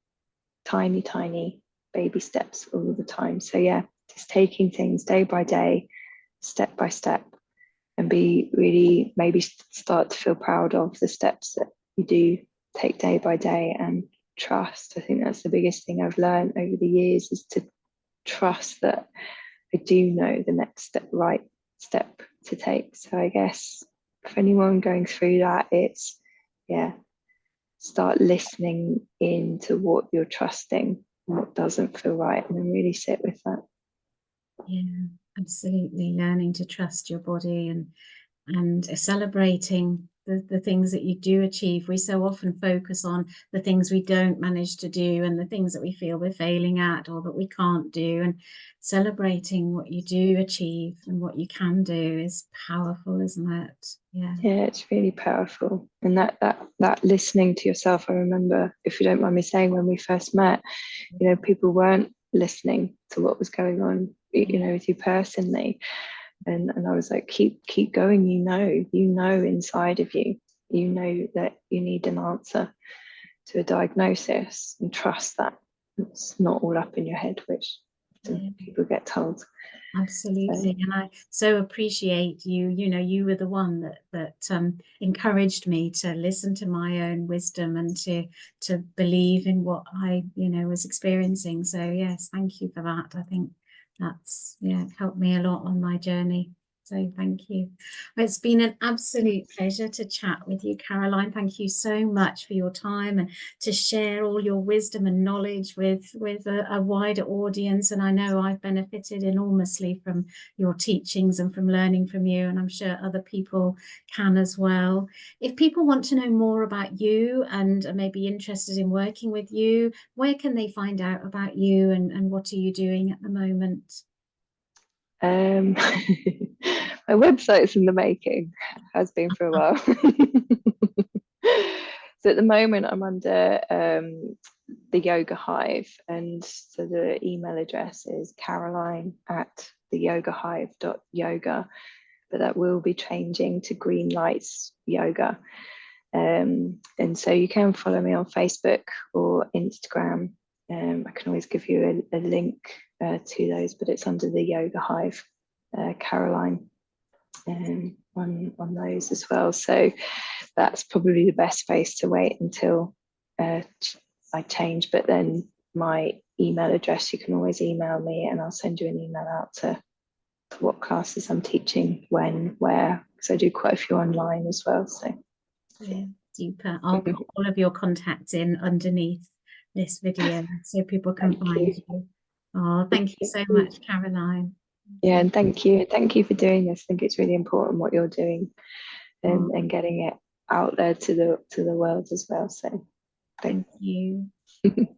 [SPEAKER 2] tiny, tiny baby steps all the time. So yeah, just taking things day by day, step by step, and be really maybe start to feel proud of the steps that you do take day by day, and trust. I think that's the biggest thing I've learned over the years, is to trust that I do know the next step, right step to take. So I guess for anyone going through that, it's yeah, start listening into what you're trusting and what doesn't feel right, and then really sit with that.
[SPEAKER 1] Yeah, absolutely. Learning to trust your body and celebrating the things that you do achieve. We so often focus on the things we don't manage to do and the things that we feel we're failing at or that we can't do. And celebrating what you do achieve and what you can do is powerful, isn't it? Yeah.
[SPEAKER 2] Yeah, it's really powerful. And that listening to yourself, I remember, if you don't mind me saying, when we first met, people weren't listening to what was going on, with you personally. And I was like, keep going, inside of you, that you need an answer to a diagnosis, and trust that it's not all up in your head, which
[SPEAKER 1] Yeah.
[SPEAKER 2] people get told.
[SPEAKER 1] Absolutely.
[SPEAKER 2] So,
[SPEAKER 1] And I so appreciate you. You were the one that encouraged me to listen to my own wisdom and to believe in what I, was experiencing. So yes, thank you for that. I think that's helped me a lot on my journey. So thank you. It's been an absolute pleasure to chat with you, Caroline. Thank you so much for your time and to share all your wisdom and knowledge with a wider audience. And I know I've benefited enormously from your teachings and from learning from you, and I'm sure other people can as well. If people want to know more about you and are maybe interested in working with you, where can they find out about you and what are you doing at the moment?
[SPEAKER 2] my website's in the making, has been for a while. So at the moment I'm under the Yoga Hive, and so the email address is caroline@theyogahive.yoga, but that will be changing to Green Lights Yoga. And so you can follow me on Facebook or Instagram. I can always give you a link to those, but it's under the Yoga Hive, Caroline, on those as well. So that's probably the best place to wait until I change. But then my email address, you can always email me and I'll send you an email out to what classes I'm teaching, when, where, because I do quite a few online as well. So
[SPEAKER 1] Yeah, super. I'll put all of your contacts in underneath this video so people can
[SPEAKER 2] thank
[SPEAKER 1] find
[SPEAKER 2] you.
[SPEAKER 1] you. Oh, thank you so much, Caroline.
[SPEAKER 2] Yeah, and thank you for doing this. I think it's really important what you're doing,
[SPEAKER 1] Oh,
[SPEAKER 2] and getting it out there to the world as well. So
[SPEAKER 1] thank you.
[SPEAKER 2] thanks.